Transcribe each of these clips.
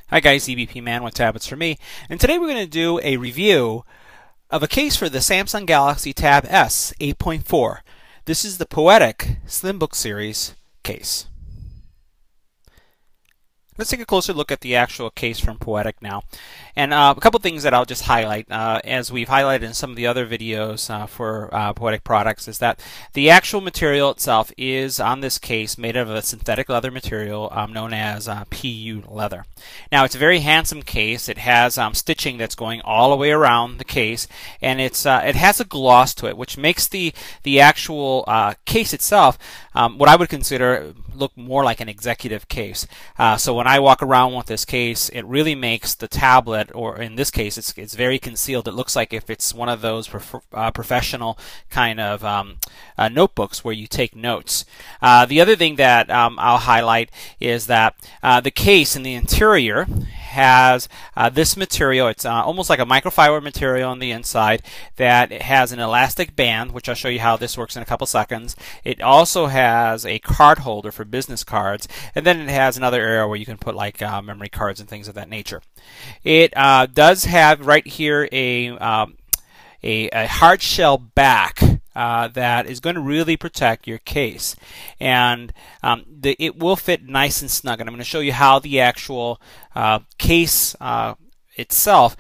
Hi guys, EBPMAN with Tablets for Me, and today we're going to do a review of a case for the Samsung Galaxy Tab S 8.4. This is the Poetic SlimBook series case. Let's take a closer look at the actual case from Poetic now. And a couple things that I'll just highlight, as we've highlighted in some of the other videos for Poetic products, is that the actual material itself is, on this case, made of a synthetic leather material known as PU leather. Now, it's a very handsome case. It has stitching that's going all the way around the case, and it has a gloss to it, which makes the actual case itself what I would consider look more like an executive case. So when I walk around with this case, it really makes the tablet, or in this case, it's very concealed. It looks like if it's one of those professional kind of notebooks where you take notes. The other thing that I'll highlight is that the case in the interior has this material. It's almost like a microfiber material on the inside that has an elastic band, which I'll show you how this works in a couple seconds. It also has a card holder for business cards, and then it has another area where you can put like memory cards and things of that nature. It does have right here a hard shell back that is going to really protect your case, and it will fit nice and snug. And I'm going to show you how the actual case itself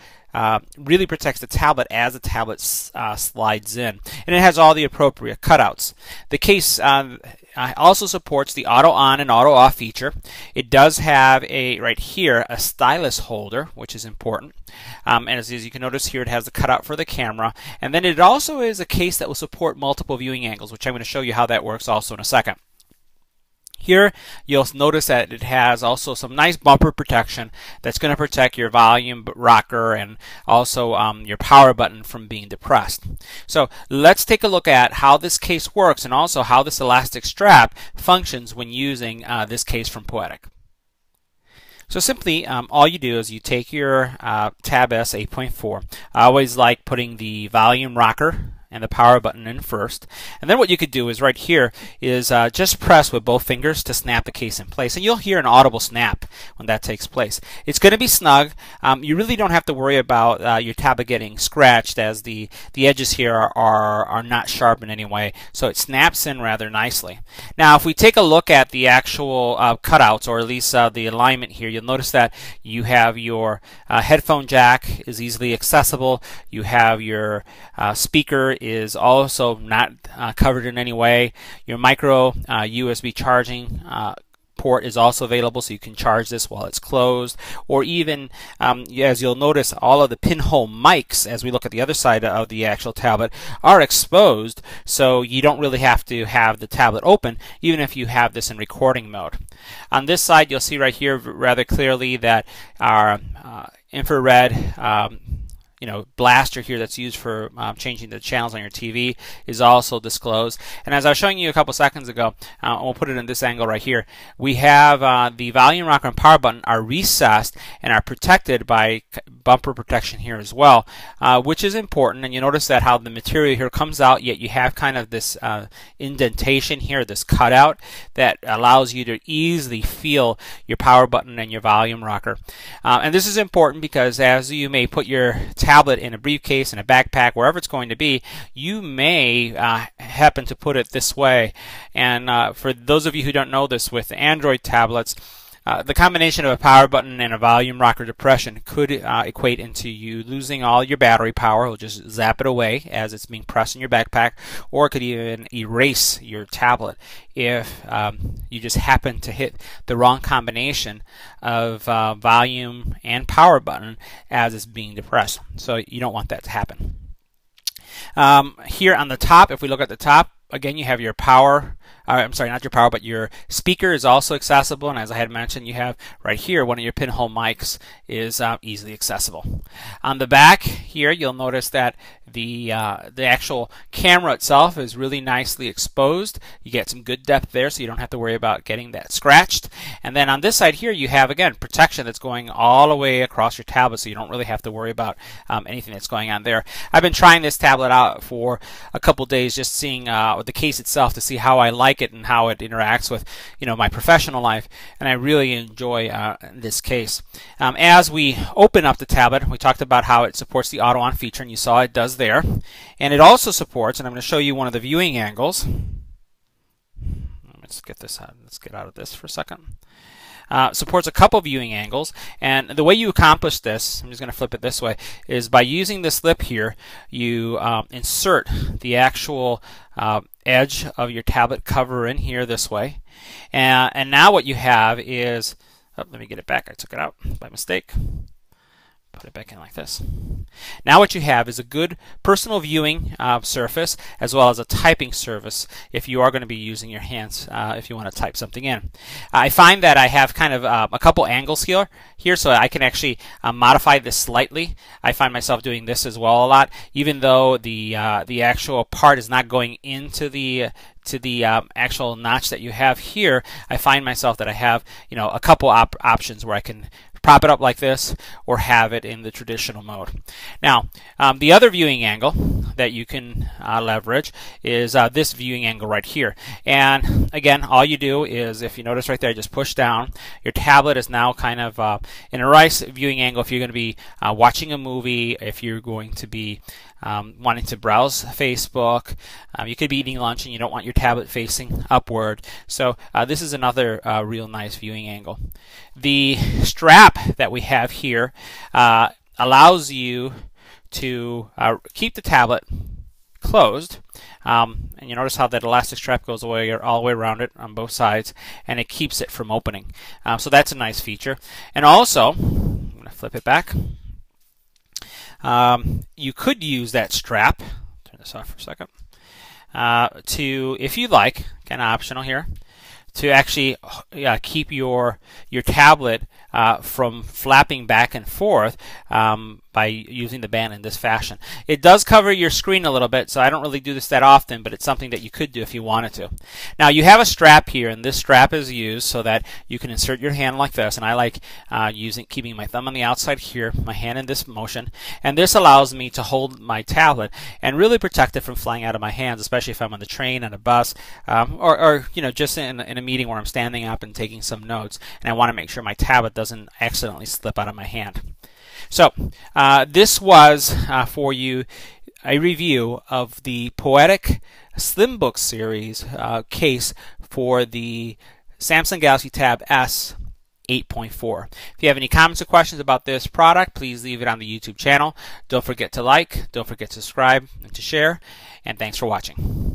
really protects the tablet as the tablet slides in, and it has all the appropriate cutouts. The case also supports the auto on and auto off feature. It does have right here a stylus holder, which is important. And as you can notice here, it has the cutout for the camera, and then it also is a case that will support multiple viewing angles, which I'm going to show you how that works also in a second. Here, you'll notice that it has also some nice bumper protection that's going to protect your volume rocker and also your power button from being depressed. So let's take a look at how this case works and also how this elastic strap functions when using this case from Poetic. So simply, all you do is you take your Tab S 8.4. I always like putting the volume rocker and the power button in first, and then what you could do is right here is just press with both fingers to snap the case in place, and you'll hear an audible snap when that takes place. It's going to be snug. You really don't have to worry about your tablet getting scratched, as the edges here are not sharp in any way, so it snaps in rather nicely. Now if we take a look at the actual cutouts, or at least the alignment here, you'll notice that you have your headphone jack is easily accessible. You have your speaker is also not covered in any way. Your micro USB charging port is also available, so you can charge this while it's closed, or even as you'll notice, all of the pinhole mics, as we look at the other side of the actual tablet, are exposed, so you don't really have to have the tablet open even if you have this in recording mode. On this side, you'll see right here rather clearly that our infrared blaster here that's used for changing the channels on your TV is also disclosed. And as I was showing you a couple seconds ago, we'll put it in this angle right here, we have the volume rocker and power button are recessed and are protected by bumper protection here as well, which is important. And you notice that how the material here comes out, yet you have kind of this indentation here, this cutout that allows you to easily feel your power button and your volume rocker. And this is important because as you may put your tablet in a briefcase, in a backpack, wherever it's going to be, you may happen to put it this way. And for those of you who don't know this, with Android tablets, the combination of a power button and a volume rocker depression could equate into you losing all your battery power. It'll just zap it away as it's being pressed in your backpack, or it could even erase your tablet if you just happen to hit the wrong combination of volume and power button as it's being depressed. So you don't want that to happen. Here on the top, if we look at the top, again, you have your power. I'm sorry, not your power, but your speaker is also accessible, and as I had mentioned, you have right here one of your pinhole mics is easily accessible. On the back here, you'll notice that the actual camera itself is really nicely exposed. You get some good depth there, so you don't have to worry about getting that scratched. And then on this side here, you have again protection that's going all the way across your tablet, so you don't really have to worry about anything that's going on there. I've been trying this tablet out for a couple days, just seeing the case itself to see how I like it and how it interacts with my professional life, and I really enjoy this case. As we open up the tablet, we talked about how it supports the auto on feature, and you saw it does there, and it also supports, and I'm going to show you one of the viewing angles. Let's get this out. Let's get out of this for a second. Supports a couple viewing angles, and the way you accomplish this, I'm just going to flip it this way, is by using this lip here, you insert the actual edge of your tablet cover in here this way, and now what you have is, let me get it back, I took it out by mistake. Put it back in like this. Now what you have is a good personal viewing surface, as well as a typing surface if you are going to be using your hands if you want to type something in. I find that I have kind of a couple angles here, so I can actually modify this slightly. I find myself doing this as well a lot, even though the actual part is not going into the actual notch that you have here. I find myself that I have a couple options where I can prop it up like this or have it in the traditional mode. Now the other viewing angle that you can leverage is this viewing angle right here, and again all you do is, if you notice right there, just push down. Your tablet is now kind of in a nice viewing angle if you're going to be watching a movie, if you're going to be wanting to browse Facebook. You could be eating lunch and you don't want your tablet facing upward. So this is another real nice viewing angle. The strap that we have here allows you to keep the tablet closed, and you notice how that elastic strap goes away all the way around it on both sides, and it keeps it from opening. So that's a nice feature. And also, I'm going to flip it back. You could use that strap, turn this off for a second, to, if you like, kind of optional here, to actually keep your tablet from flapping back and forth by using the band in this fashion. It does cover your screen a little bit, so I don't really do this that often, but it's something that you could do if you wanted to. Now you have a strap here, and this strap is used so that you can insert your hand like this, and I like keeping my thumb on the outside here, my hand in this motion, and this allows me to hold my tablet and really protect it from flying out of my hands, especially if I'm on the train, on a bus, or just in a meeting where I'm standing up and taking some notes, and I want to make sure my tablet doesn't accidentally slip out of my hand. So this was for you a review of the Poetic SlimBook series case for the Samsung Galaxy Tab S 8.4. If you have any comments or questions about this product, please leave it on the YouTube channel. Don't forget to like, don't forget to subscribe and to share, and thanks for watching.